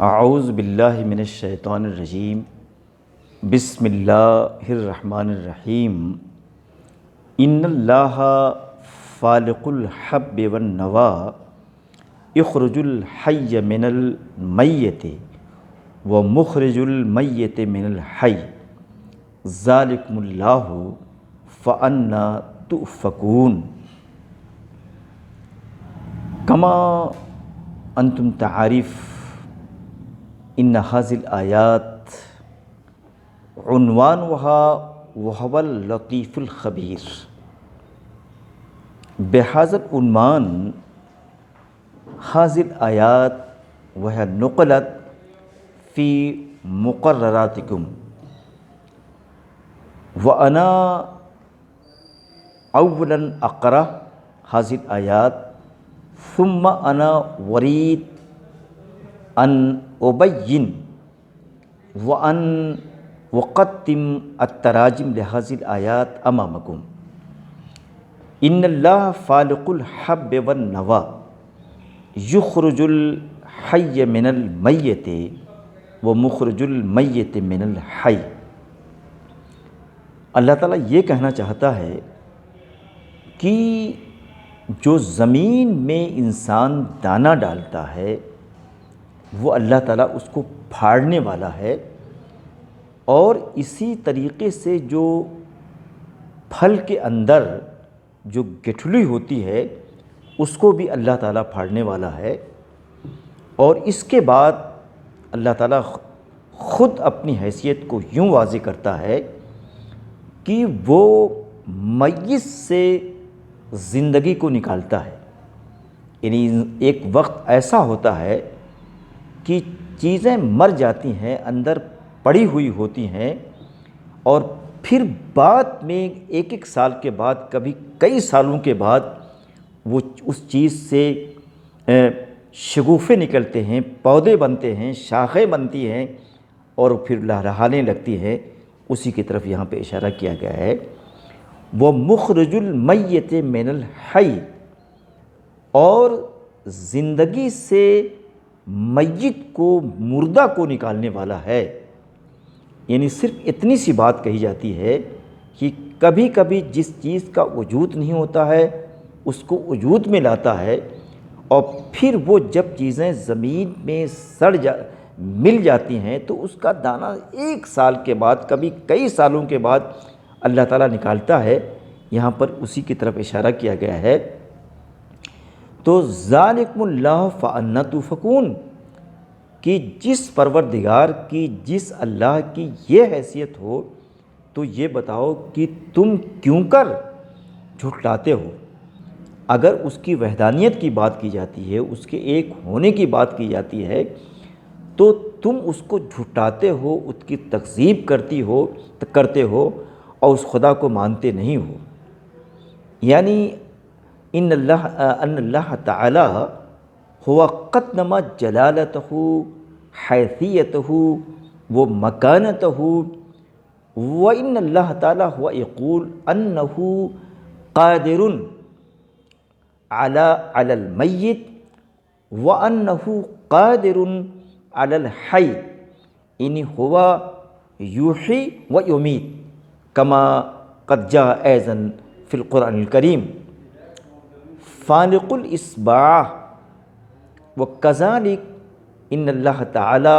اعوذ باللہ من الشیطان الرجیم بسم اللہ الرحمن الرحیم ان اللہ فالق الحب والنوا اخرج الحی من المیت ومخرج المیت من الحی ذالکم اللہ فانا تؤفکون کما انتم تعارف ان هذه الآیات عنوانها وهو اللطیف الخبیر. بهذا العنوان هذه الآیات وهي نقلت في مقرراتكم وأنا اولا اقرأ هذه الآیات ثم أنا أريد ان ابین وان اقدم التراجم لهذه الآیات امامکم. ان اللہ فالق الحب والنوا یخرج الحی من المیت ومخرج المیت من الحی. اللہ تعالیٰ یہ کہنا چاہتا ہے کہ جو زمین میں انسان دانہ ڈالتا ہے وہ اللہ تعالیٰ اس کو پھاڑنے والا ہے، اور اسی طریقے سے جو پھل کے اندر جو گٹھلی ہوتی ہے اس کو بھی اللہ تعالیٰ پھاڑنے والا ہے. اور اس کے بعد اللہ تعالیٰ خود اپنی حیثیت کو یوں واضح کرتا ہے کہ وہ میت سے زندگی کو نکالتا ہے. یعنی ایک وقت ایسا ہوتا ہے کہ چیزیں مر جاتی ہیں، اندر پڑی ہوئی ہوتی ہیں، اور پھر بعد میں ایک ایک سال کے بعد، کبھی کئی سالوں کے بعد وہ اس چیز سے شگوفے نکلتے ہیں، پودے بنتے ہیں، شاخیں بنتی ہیں، اور پھر لہلہانے لگتی ہے. اسی کی طرف یہاں پہ اشارہ کیا گیا ہے. وہ مخرج المیت من الحی، اور زندگی سے میت کو، مردہ کو نکالنے والا ہے. یعنی صرف اتنی سی بات کہی جاتی ہے کہ کبھی کبھی جس چیز کا وجود نہیں ہوتا ہے اس کو وجود میں لاتا ہے، اور پھر وہ جب چیزیں زمین میں مل جاتی ہیں تو اس کا دانہ ایک سال کے بعد، کبھی کئی سالوں کے بعد اللہ تعالیٰ نکالتا ہے. یہاں پر اسی کی طرف اشارہ کیا گیا ہے. تو ذالکم اللہ فانا تؤفکون، کہ جس پروردگار کی، جس اللہ کی یہ حیثیت ہو تو یہ بتاؤ کہ تم کیوں کر جھٹلاتے ہو. اگر اس کی وحدانیت کی بات کی جاتی ہے، اس کے ایک ہونے کی بات کی جاتی ہے، تو تم اس کو جھٹاتے ہو، اس کی تکذیب کرتے ہو اور اس خدا کو مانتے نہیں ہو. یعنی ان اللہ تعالی ہوا قدم جلالتہ حیثیتہ و مکانتہ، وان اللہ تعالی ہوا یقول انہ قادر علی المیت وانہ قادر علی الحی، یعنی ہوا یحیی و یمیت کما قد جاء ایضا فی القرآن الکریم. فالق الاصباح وکذالک ان اللہ تعالی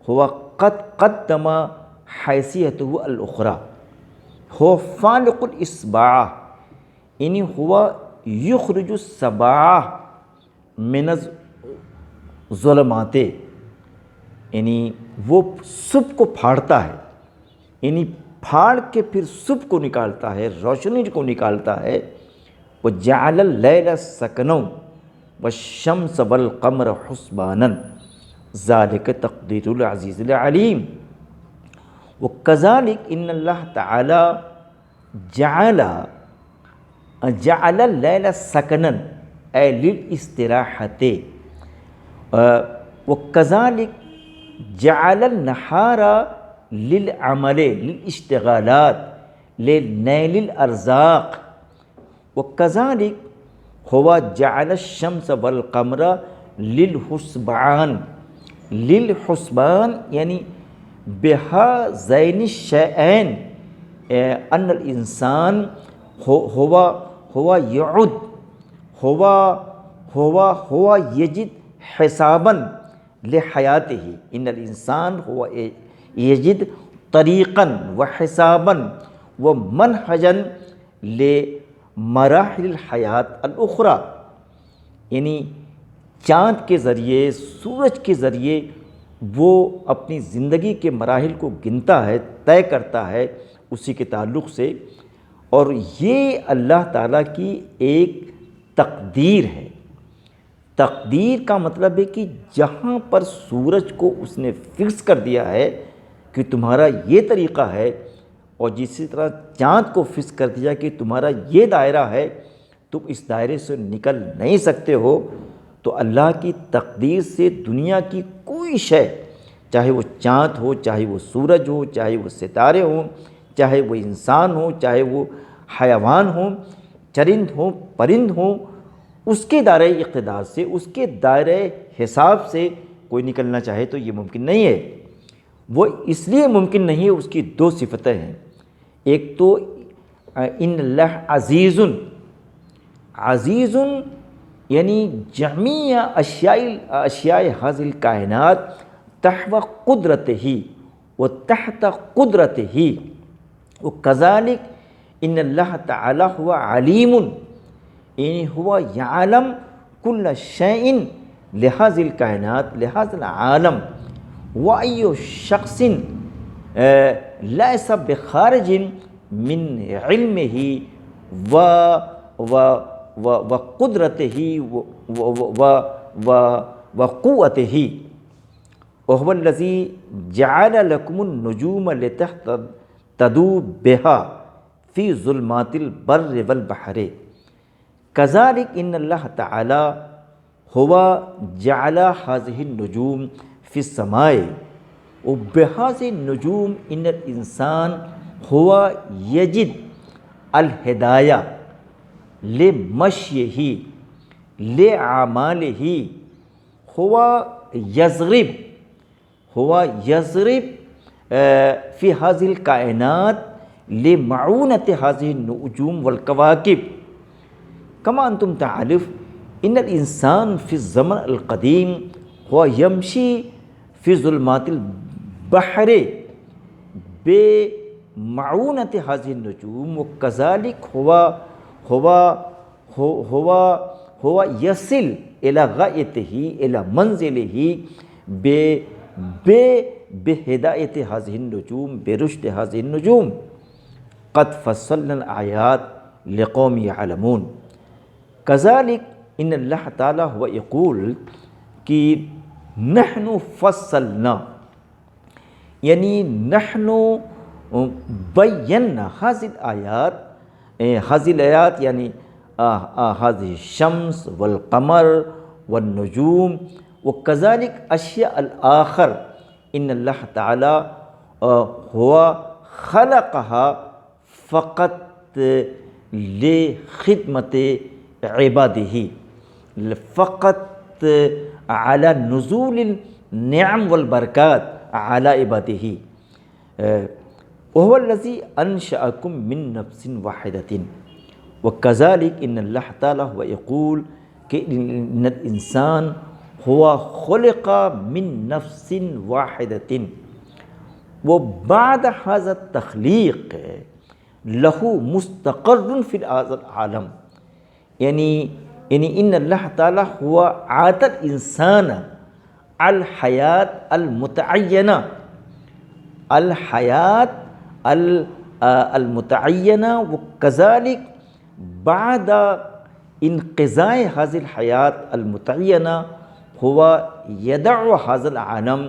ہوا قد قدم حیثیتہ الاخری. ہو فالق الاصباح، یعنی ہوا یخرج الصباح من الظلمات، یعنی وہ صبح کو پھاڑتا ہے، یعنی پھاڑ کے پھر صبح کو نکالتا ہے، روشنی کو نکالتا ہے. وَجَعَلَ اللَّيْلَ سَكْنًا وَالشَّمْسَ وَالْقَمَرَ حُسْبَانًا ذَلِكَ تَقْدِيرُ الْعَزِيزِ الْعَلِيمِ. وَكَذَلِكَ إِنَّ اللَّهَ تَعَالَى جَعَلَ اللَّيْلَ سَكْنًا أي لِلْإِسْتِرَاحَةِ، وَكَذَلِكَ جَعَلَ النَّهَارَ لِلْعَمَلِ لِلْاشْتِغَالَاتِ لِنَيْلِ الْأَرْزَاقِ. وَكَذَلِكَ هو جعل الشمس والقمر للحسبان للحسبان یعنی بہذین الشیئین ان الانسان ہوا یعد ہوا یجد حسابا لحیاتہ، ان الانسان ہوا یجد طریقا وحسابا ومنہجا لمراحل الحیات الاخری، یعنی چاند کے ذریعے، سورج کے ذریعے وہ اپنی زندگی کے مراحل کو گنتا ہے، طے کرتا ہے اسی کے تعلق سے، اور یہ اللہ تعالیٰ کی ایک تقدیر ہے۔ تقدیر کا مطلب ہے کہ جہاں پر سورج کو اس نے فکس کر دیا ہے کہ تمہارا یہ طریقہ ہے، اور جسی طرح چاند کو فکس کر دیا کہ تمہارا یہ دائرہ ہے، تم اس دائرے سے نکل نہیں سکتے ہو، تو اللہ کی تقدیر سے دنیا کی کوئی شے، چاہے وہ چاند ہو، چاہے وہ سورج ہو، چاہے وہ ستارے ہوں، چاہے وہ انسان ہو، چاہے وہ حیوان ہوں، چرند ہوں، پرند ہوں، اس کے دائرۂ اقتدار سے، اس کے دائرۂ حساب سے کوئی نکلنا چاہے تو یہ ممکن نہیں ہے۔ وہ اس لیے ممکن نہیں ہے، اس کی دو صفتیں ہیں، ایک تو ان اللہ عزیز یعنی جمیع اشیاء حاضر کائنات تحت قدرتہ و تحت قدرتہ، وکذالک ان اللہ تعالی ہوا علیم یعنی ہوا یعلم کل شیء لہذا الکائنات لہذا العالم، وای شخص لیس بخارج من علمہ وقدرتہ وقوتہ، وهو الذی جعل لکم النجوم لتہتدوا بها فی ظلمات البر والبحر، کذالک ان اللہ تعالی ہوا جعل هذه النجوم فی السماء وبهذه النجوم ان الانسان ہوا یجد الہدایہ لمشیہ لأعمالہ، ہوا یضرب فی هذه الکائنات لمعونۃ هذه النجوم والکواکب، کما انتم تعرف ان الانسان فی الزمن القدیم ہوا یمشی فی ظلمات البحر بمعونۃ هذه النجوم، وکذالک ہوا یصل الی غایتہ الی منزلہ بہدایت هذه النجوم برشد هذه النجوم، قد فصلنا الآیات لقوم یعلمون۔ کذالک ان اللہ تعالیٰ ہوا یقول کہ نحن فصلنا یعنی نحن بینا هذه الآیات یعنی هذه الشمس والقمر والنجوم وكذلك اشیاء الآخر ان اللہ تعالی ہوا خلقها فقط لخدمت عباده، فقط على نزول النعم والبرکات على عباده، وهو الذي انشأكم من نفس واحدة، وكذلك ان اللہ تعالی هو يقول کہ ان الانسان ہوا خلق من نفس واحدة وبعد هذا التخلیق له مستقر فی العالم، یعنی ان اللہ تعالیٰ ہوا عاطى الانسان الحیات المتعینہ، وكذلك بعد انقضاء هذه الحیات المتعینہ ہوا یدع هذا العالم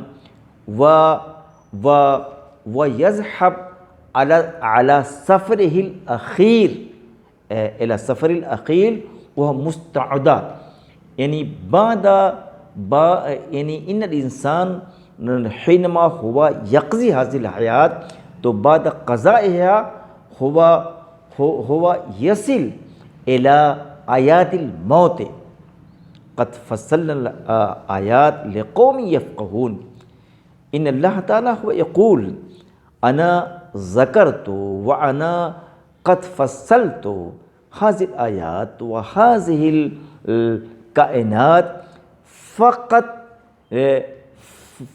ويذهب على سفره الأخير إلى سفر الأخير وهو مستعد، یعنی یعنی ان الانسان حینما ہوا یقضی هذه الحیات تو بعد قضائها ہوا یصل إلى آیات الموت، قد فصلنا الآیات لقوم یفقہون، ان اللہ تعالیٰ هو یقول انا ذکرت وانا قد فصلت هذه الآیات وهذه الکائنات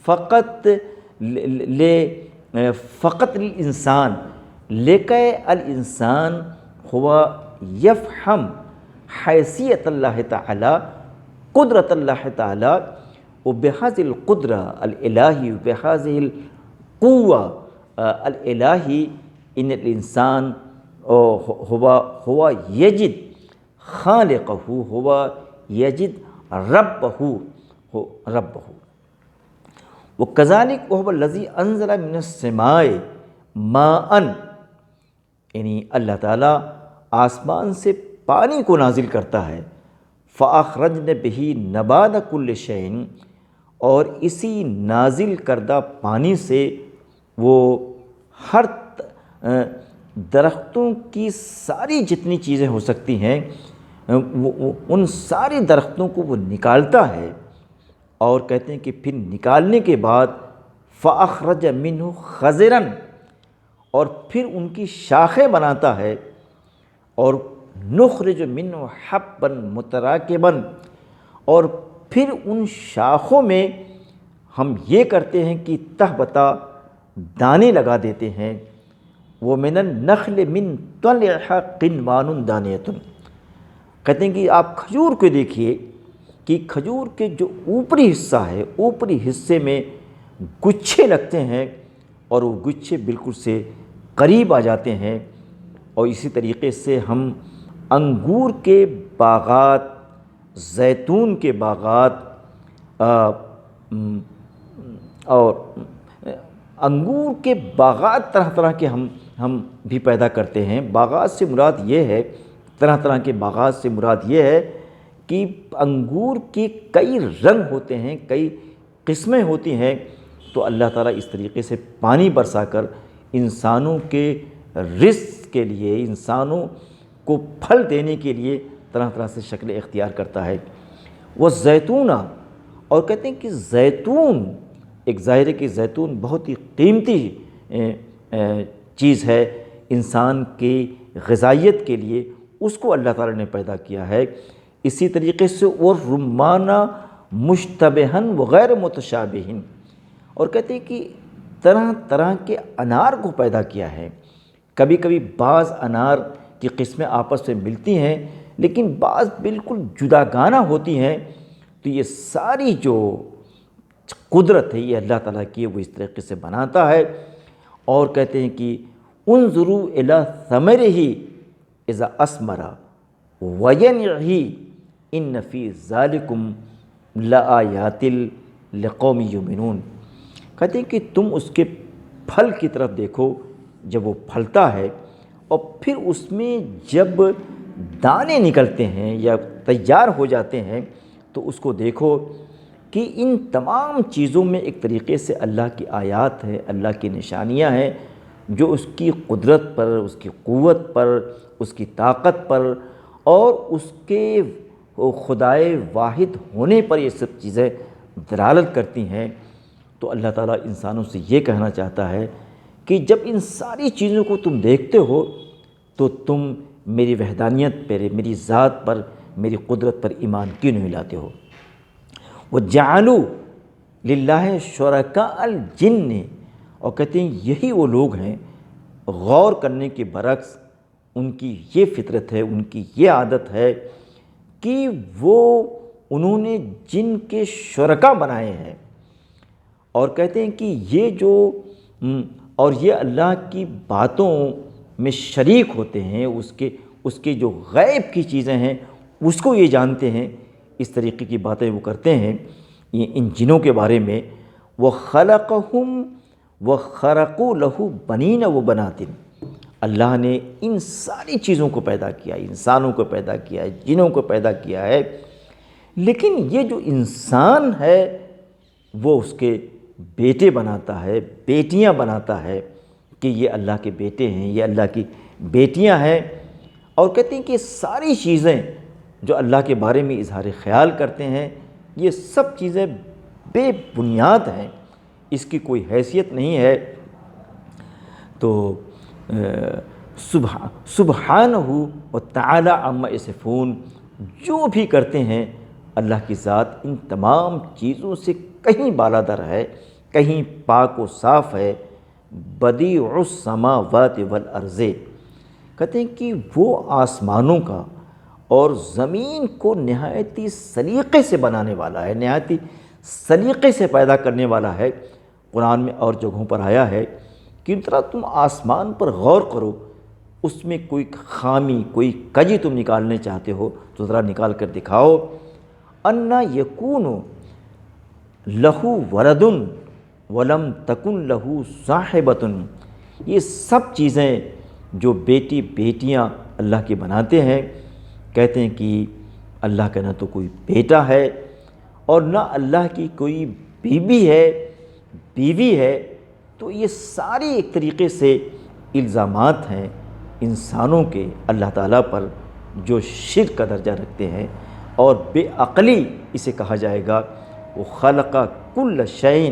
فقط للانسان لکہ الانسان ہوا یفہم حیثیت اللہ تعالی، قدرت اللہ تعالی، وبهذه القدرة الإلهی وبهذه القوة الإلهی ان الانسان ہوا یجد خالقہ، ہوا یجد ربہ، وکذالک وهو الذی انزل من السماء ماء، یعنی اللہ تعالیٰ آسمان سے پانی کو نازل کرتا ہے، فأخرجن به نبات كل شيء، اور اسی نازل کردہ پانی سے وہ ہر درختوں کی ساری جتنی چیزیں ہو سکتی ہیں ان ساری درختوں کو وہ نکالتا ہے، اور کہتے ہیں کہ پھر نکالنے کے بعد فأخرج منہ خضرا، اور پھر ان کی شاخیں بناتا ہے، اور نخرج منہ حبا متراکبا، اور پھر ان شاخوں میں ہم یہ کرتے ہیں کہ تہ بتا دانے لگا دیتے ہیں، ومن النخل من طلعها قنوان دانیۃ، کہتے ہیں کہ آپ کھجور کو دیکھیے کہ کھجور کے جو اوپری حصہ ہے، اوپری حصے میں گچھے لگتے ہیں، اور وہ گچھے بالکل سے قریب آ جاتے ہیں، اور اسی طریقے سے ہم انگور کے باغات، زیتون کے باغات، اور انگور کے باغات طرح طرح کے ہم بھی پیدا کرتے ہیں۔ باغات سے مراد یہ ہے، طرح طرح کے باغات سے مراد یہ ہے کہ انگور کے کئی رنگ ہوتے ہیں، کئی قسمیں ہوتی ہیں، تو اللہ تعالیٰ اس طریقے سے پانی برسا کر انسانوں کے رزق کے لیے، انسانوں کو پھل دینے کے لیے طرح طرح سے شکل اختیار کرتا ہے۔ وہ زیتون، اور کہتے ہیں کہ زیتون، ایک ظاہر ہے کہ زیتون بہت ہی قیمتی چیز ہے انسان کی غذائیت کے لیے، اس کو اللہ تعالیٰ نے پیدا کیا ہے۔ اسی طریقے سے وہ رمانہ مشتبہن وغیر متشابہن، اور کہتے ہیں کہ طرح طرح کے انار کو پیدا کیا ہے۔ کبھی کبھی بعض انار کی قسمیں آپس میں ملتی ہیں، لیکن بعض بالکل جداگانہ ہوتی ہیں، تو یہ ساری جو قدرت ہے یہ اللہ تعالیٰ کی، وہ اس طریقے سے بناتا ہے۔ اور کہتے ہیں کہ انظروا الی ثمرہ اذا اثمر وینعہ ان فی ذالکم لآیات لقوم یؤمنون، کہتے ہیں کہ تم اس کے پھل کی طرف دیکھو جب وہ پھلتا ہے، اور پھر اس میں جب دانے نکلتے ہیں یا تیار ہو جاتے ہیں تو اس کو دیکھو کہ ان تمام چیزوں میں ایک طریقے سے اللہ کی آیات ہے، اللہ کی نشانیاں ہیں، جو اس کی قدرت پر، اس کی قوت پر، اس کی طاقت پر، اور اس کے خدائے واحد ہونے پر یہ سب چیزیں دلالت کرتی ہیں۔ تو اللہ تعالیٰ انسانوں سے یہ کہنا چاہتا ہے کہ جب ان ساری چیزوں کو تم دیکھتے ہو تو تم میری وحدانیت پر، میری ذات پر، میری قدرت پر ایمان کیوں نہیں لاتے ہو؟ وَجَعَلُوا لِلَّهِ شُرَكَاءَ الْجِنِّ، اور کہتے ہیں یہی وہ لوگ ہیں، غور کرنے کے برعکس ان کی یہ فطرت ہے، ان کی یہ عادت ہے کہ انہوں نے جن کے شرکا بنائے ہیں، اور کہتے ہیں کہ یہ جو اور یہ اللہ کی باتوں میں شریک ہوتے ہیں، اس کے جو غیب کی چیزیں ہیں اس کو یہ جانتے ہیں، اس طریقے کی باتیں وہ کرتے ہیں ان جنوں کے بارے میں۔ وَخَلَقَهُمْ وَخَرَقُوا لَهُ بَنِينَ وَبَنَاتٍ، اللہ نے ان ساری چیزوں کو پیدا کیا، انسانوں کو پیدا کیا ہے، جنوں کو پیدا کیا ہے، لیکن یہ جو انسان ہے وہ اس کے بیٹے بناتا ہے، بیٹیاں بناتا ہے کہ یہ اللہ کے بیٹے ہیں، یہ اللہ کی بیٹیاں ہیں، اور کہتے ہیں کہ ساری چیزیں جو اللہ کے بارے میں اظہار خیال کرتے ہیں، یہ سب چیزیں بے بنیاد ہیں، اس کی کوئی حیثیت نہیں ہے۔ تو سبحانہ و تعالی عما یصفون، جو بھی کرتے ہیں اللہ کی ذات ان تمام چیزوں سے کہیں بالاتر ہے، کہیں پاک و صاف ہے۔ بدیع السماوات والارض، کہتے ہیں کہ وہ آسمانوں کا اور زمین کو نہایتی سلیقے سے بنانے والا ہے، نہایتی سلیقے سے پیدا کرنے والا ہے۔ قرآن میں اور جگہوں پر آیا ہے کہ ذرا تم آسمان پر غور کرو، اس میں کوئی خامی، کوئی کجی تم نکالنے چاہتے ہو تو ذرا نکال کر دکھاؤ۔ انا یکون لہ ولد ولم تکن لہ صاحبۃ، یہ سب چیزیں جو بیٹی بیٹیاں اللہ کے بناتے ہیں، کہتے ہیں کہ اللہ کا نہ تو کوئی بیٹا ہے اور نہ اللہ کی کوئی بیوی ہے، تو یہ سارے ایک طریقے سے الزامات ہیں انسانوں کے اللہ تعالیٰ پر جو شرک کا درجہ رکھتے ہیں، اور بے عقلی اسے کہا جائے گا۔ وہ خلق کل شیء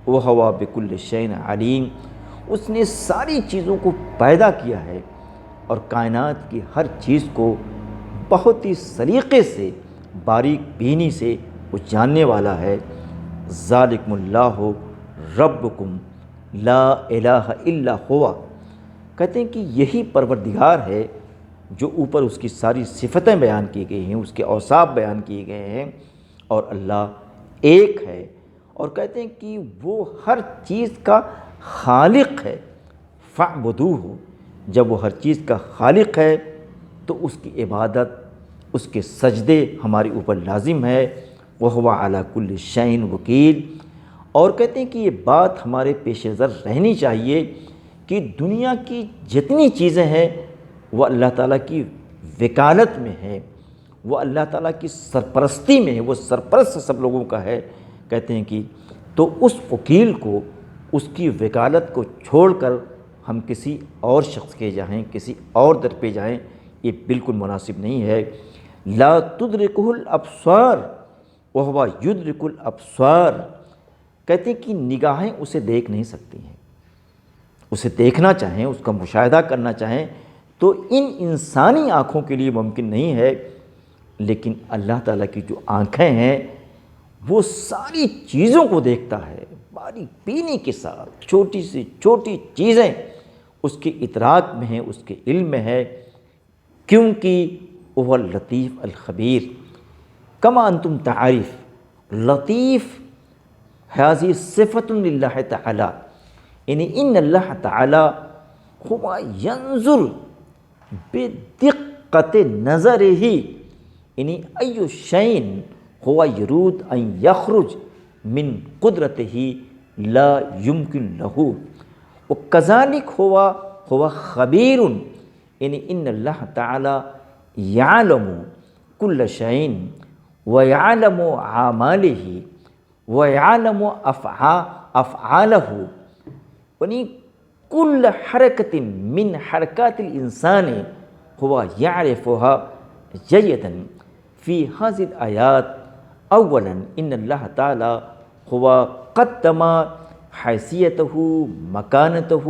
وہو بکل شیء علیم، اس نے ساری چیزوں کو پیدا کیا ہے اور کائنات کی ہر چیز کو بہت ہی سلیقے سے، باریک بینی سے وہ جاننے والا ہے۔ ذالکم اللہ ربکم لا الہ الا ہوا، کہتے ہیں کہ یہی پروردگار ہے جو اوپر اس کی ساری صفتیں بیان کی گئی ہیں، اس کے اوصاف بیان کیے گئے ہیں، اور اللہ ایک ہے، اور کہتے ہیں کہ وہ ہر چیز کا خالق ہے۔ فاعبدوہ، جب وہ ہر چیز کا خالق ہے تو اس کی عبادت، اس کے سجدے ہمارے اوپر لازم ہے۔ وہو علی کل شیء وکیل، اور کہتے ہیں کہ یہ بات ہمارے پیش نظر رہنی چاہیے کہ دنیا کی جتنی چیزیں ہیں وہ اللہ تعالیٰ کی وکالت میں ہیں، وہ اللہ تعالیٰ کی سرپرستی میں ہے، وہ سرپرست سب لوگوں کا ہے۔ کہتے ہیں کہ تو اس وکیل کو، اس کی وکالت کو چھوڑ کر ہم کسی اور شخص کے جائیں، کسی اور در پہ جائیں، یہ بالکل مناسب نہیں ہے۔ لا تدرکہ الابصار وہو یدرک الابصار، کہتے ہیں کہ نگاہیں اسے دیکھ نہیں سکتی ہیں، اسے دیکھنا چاہیں، اس کا مشاہدہ کرنا چاہیں تو ان انسانی آنکھوں کے لیے ممکن نہیں ہے، لیکن اللہ تعالیٰ کی جو آنکھیں ہیں وہ ساری چیزوں کو دیکھتا ہے باریک بینی کے ساتھ، چھوٹی سے چھوٹی چیزیں اس کے ادراک میں ہیں، اس کے علم میں ہے، کیونکہ وہ لطیف الخبیر۔ کما انتم تعریف، لطیف هذه صفت للہ تعالی، یعنی ان اللہ تعالی هو ينظر بدقت نظرہ، یعنی ای شیء هو يريد ان يخرج من قدرتہ لا يمکن له، وكذلك هو خبیر، یعنی ان اللہ تعالی یعلم کل شیء ویعلم اعمالہ ویعلم افعالہ، یعنی کل حرکت من حرکات الانسان هو يعرفها جیدا۔ فی هذه الآیات اولا ان اللہ تعالی هو قدم حیثیتہ مکانتہ،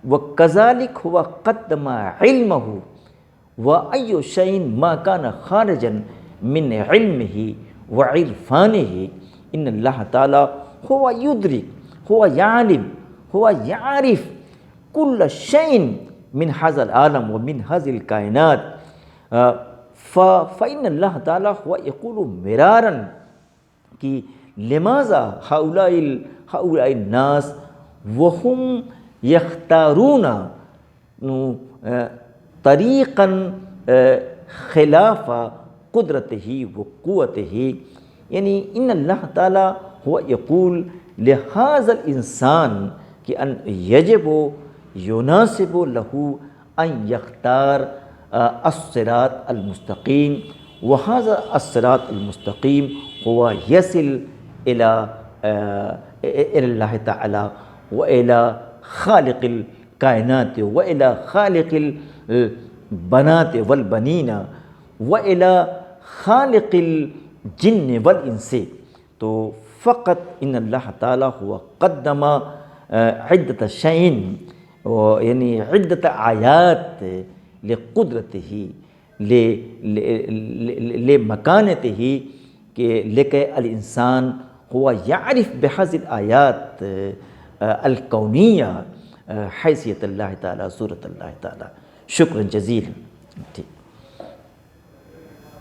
وکذلک هو قدم علمہ، وأي شيء ما كان خارجا من علمه وعرفانه، إن الله تعالى هو يدرك، هو يعلم، هو يعرف كل شيء من هذا العالم ومن هذه الكائنات، فإن الله تعالى هو يقول مرارا کہ لماذا هؤلاء الناس وهم يختارون طریقا خلاف قدرتہ و قوتہ، یعنی ان اللہ تعالیٰ هو یقول لہذا الانسان کہ ان یجب یناسب له ان یختار الصراط المستقیم، وهذا الصراط المستقیم هو یصل الى اللہ تعالی وإلى خالق الکائنات وإلى خالق البنات والبنین وَإِلَى خالق الجن والانس، تو فقط ان اللہ تعالیٰ ہوا قدم عدت شعین، یعنی عدت آیات لقدرتہ لمکانتہ، کہ لکہ الانسان ہوا یعرف بہذه الآیات الکونیہ حیثیت اللہ تعالیٰ، صورت اللہ تعالیٰ۔ شکرا جزیلا۔